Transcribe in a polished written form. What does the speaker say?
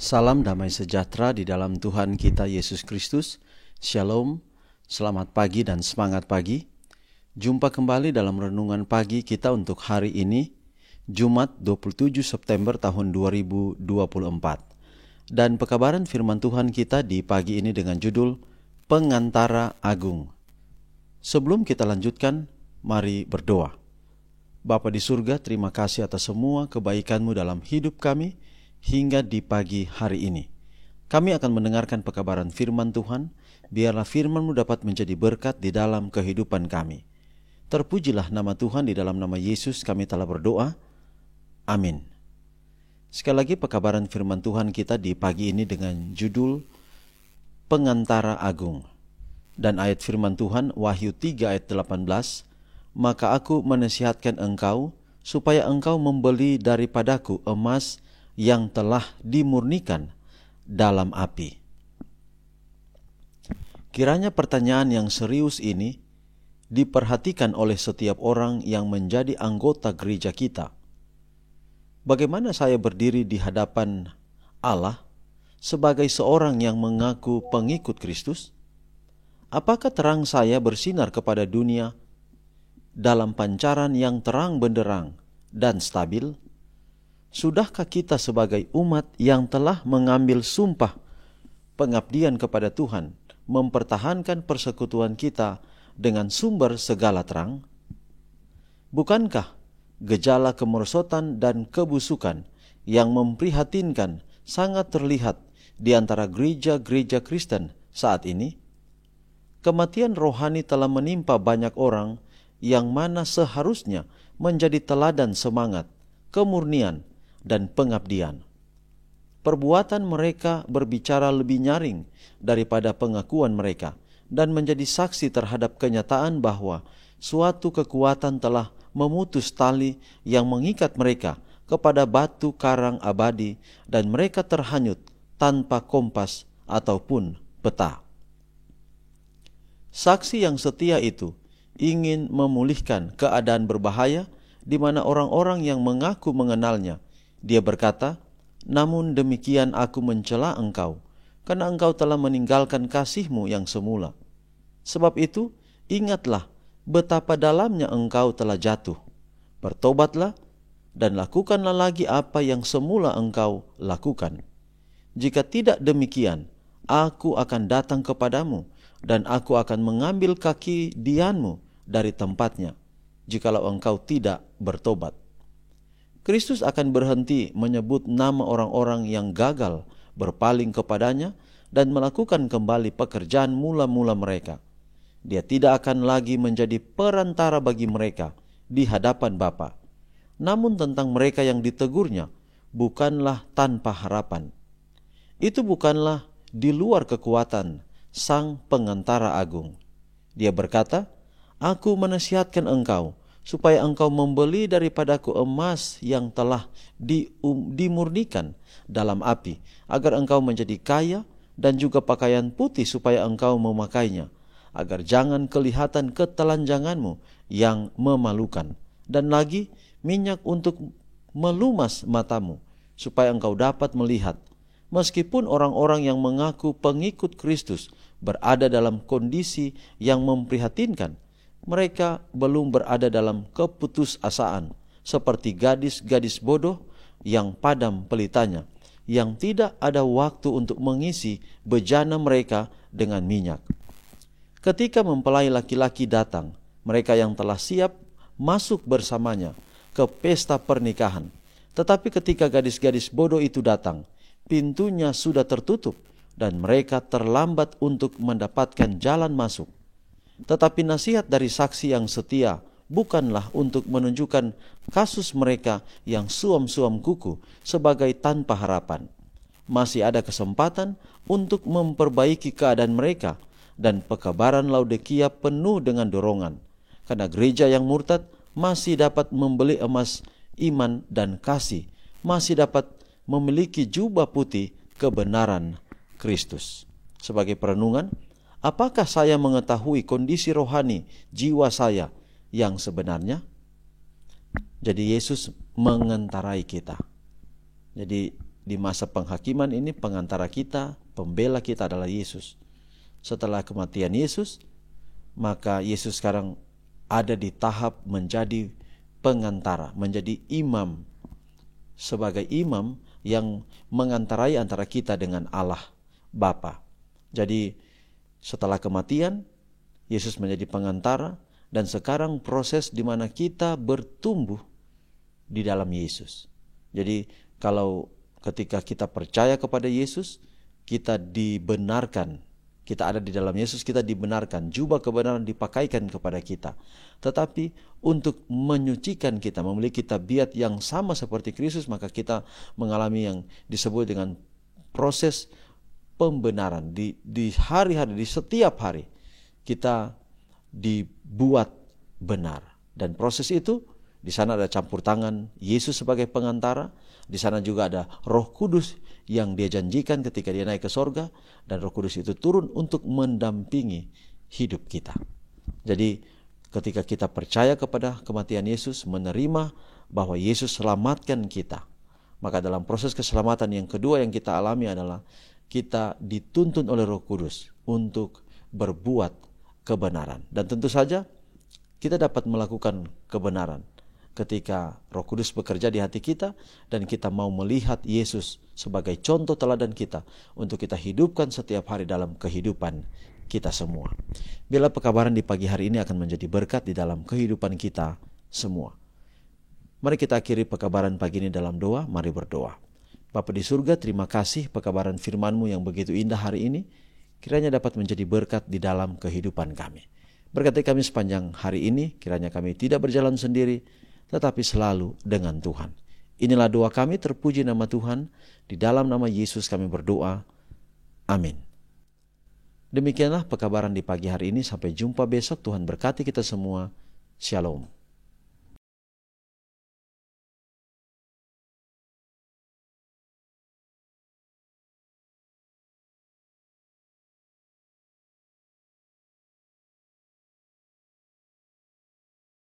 Salam damai sejahtera di dalam Tuhan kita Yesus Kristus. Shalom, selamat pagi dan semangat pagi. Jumpa kembali dalam renungan pagi kita untuk hari ini, Jumat 27 September tahun 2024. Dan pekabaran firman Tuhan kita di pagi ini dengan judul Pengantara Agung. Sebelum kita lanjutkan, mari berdoa. Bapa di surga, terima kasih atas semua kebaikan-Mu dalam hidup kami, hingga di pagi hari ini. Kami akan mendengarkan pekabaran firman Tuhan, biarlah firman-Mu dapat menjadi berkat di dalam kehidupan kami. Terpujilah nama Tuhan, di dalam nama Yesus kami telah berdoa. Amin. Sekali lagi pekabaran firman Tuhan kita di pagi ini dengan judul Pengantara Agung. Dan ayat firman Tuhan Wahyu 3 ayat 18, maka aku menasihatkan engkau, supaya engkau membeli daripadaku emas yang telah dimurnikan dalam api. Kiranya pertanyaan yang serius ini diperhatikan oleh setiap orang yang menjadi anggota gereja kita. Bagaimana saya berdiri di hadapan Allah sebagai seorang yang mengaku pengikut Kristus? Apakah terang saya bersinar kepada dunia dalam pancaran yang terang benderang dan stabil? Sudahkah kita sebagai umat yang telah mengambil sumpah pengabdian kepada Tuhan, mempertahankan persekutuan kita dengan sumber segala terang? Bukankah gejala kemerosotan dan kebusukan yang memprihatinkan sangat terlihat di antara gereja-gereja Kristen saat ini? Kematian rohani telah menimpa banyak orang yang mana seharusnya menjadi teladan semangat, kemurnian, dan pengabdian. Perbuatan mereka berbicara lebih nyaring daripada pengakuan mereka dan menjadi saksi terhadap kenyataan bahwa suatu kekuatan telah memutus tali yang mengikat mereka kepada batu karang abadi dan mereka terhanyut tanpa kompas ataupun peta. Saksi yang setia itu ingin memulihkan keadaan berbahaya di mana orang-orang yang mengaku mengenalnya. Dia berkata, namun demikian aku mencela engkau, karena engkau telah meninggalkan kasih-Mu yang semula. Sebab itu, ingatlah betapa dalamnya engkau telah jatuh. Bertobatlah dan lakukanlah lagi apa yang semula engkau lakukan. Jika tidak demikian, aku akan datang kepadamu, dan aku akan mengambil kaki dianmu dari tempatnya, jikalau engkau tidak bertobat. Kristus akan berhenti menyebut nama orang-orang yang gagal berpaling kepadanya dan melakukan kembali pekerjaan mula-mula mereka. Dia tidak akan lagi menjadi perantara bagi mereka di hadapan Bapa. Namun tentang mereka yang ditegurnya, bukanlah tanpa harapan. Itu bukanlah di luar kekuatan Sang Pengantara Agung. Dia berkata, aku menasihatkan engkau, supaya engkau membeli daripadaku emas yang telah dimurnikan dalam api, agar engkau menjadi kaya, dan juga pakaian putih supaya engkau memakainya, agar jangan kelihatan ketelanjanganmu yang memalukan, dan lagi minyak untuk melumas matamu, supaya engkau dapat melihat. Meskipun orang-orang yang mengaku pengikut Kristus berada dalam kondisi yang memprihatinkan, mereka belum berada dalam keputusasaan, seperti gadis-gadis bodoh yang padam pelitanya, yang tidak ada waktu untuk mengisi bejana mereka dengan minyak. Ketika mempelai laki-laki datang, mereka yang telah siap masuk bersamanya ke pesta pernikahan. Tetapi ketika gadis-gadis bodoh itu datang, pintunya sudah tertutup dan mereka terlambat untuk mendapatkan jalan masuk. Tetapi nasihat dari saksi yang setia bukanlah untuk menunjukkan kasus mereka yang suam-suam kuku sebagai tanpa harapan. Masih ada kesempatan untuk memperbaiki keadaan mereka, dan pekabaran Laodikia penuh dengan dorongan, karena gereja yang murtad masih dapat membeli emas iman dan kasih, masih dapat memiliki jubah putih kebenaran Kristus. Sebagai perenungan, apakah saya mengetahui kondisi rohani jiwa saya yang sebenarnya? Jadi Yesus mengentarai kita. Jadi di masa penghakiman ini pengantara kita, pembela kita adalah Yesus. Setelah kematian Yesus, maka Yesus sekarang ada di tahap menjadi pengantara, menjadi imam, sebagai imam yang mengantarai antara kita dengan Allah Bapa. Jadi setelah kematian, Yesus menjadi pengantara, dan sekarang proses di mana kita bertumbuh di dalam Yesus. Jadi kalau ketika kita percaya kepada Yesus, kita dibenarkan. Kita ada di dalam Yesus, kita dibenarkan. Jubah kebenaran dipakaikan kepada kita. Tetapi untuk menyucikan kita, memiliki tabiat yang sama seperti Kristus, maka kita mengalami yang disebut dengan proses pembenaran. Di hari-hari, di setiap hari, kita dibuat benar. Dan proses itu, di sana ada campur tangan Yesus sebagai pengantara. Di sana juga ada Roh Kudus yang Dia janjikan ketika Dia naik ke sorga, dan Roh Kudus itu turun untuk mendampingi hidup kita. Jadi ketika kita percaya kepada kematian Yesus, menerima bahwa Yesus selamatkan kita, maka dalam proses keselamatan yang kedua yang kita alami adalah kita dituntun oleh Roh Kudus untuk berbuat kebenaran. Dan tentu saja kita dapat melakukan kebenaran ketika Roh Kudus bekerja di hati kita dan kita mau melihat Yesus sebagai contoh teladan kita untuk kita hidupkan setiap hari dalam kehidupan kita semua. Bila pekabaran di pagi hari ini akan menjadi berkat di dalam kehidupan kita semua. Mari kita akhiri pekabaran pagi ini dalam doa. Mari berdoa. Bapa di surga, terima kasih pekabaran firman-Mu yang begitu indah hari ini, kiranya dapat menjadi berkat di dalam kehidupan kami. Berkati kami sepanjang hari ini, kiranya kami tidak berjalan sendiri, tetapi selalu dengan Tuhan. Inilah doa kami, terpuji nama Tuhan. Di dalam nama Yesus kami berdoa. Amin. Demikianlah pekabaran di pagi hari ini. Sampai jumpa besok. Tuhan berkati kita semua. Shalom.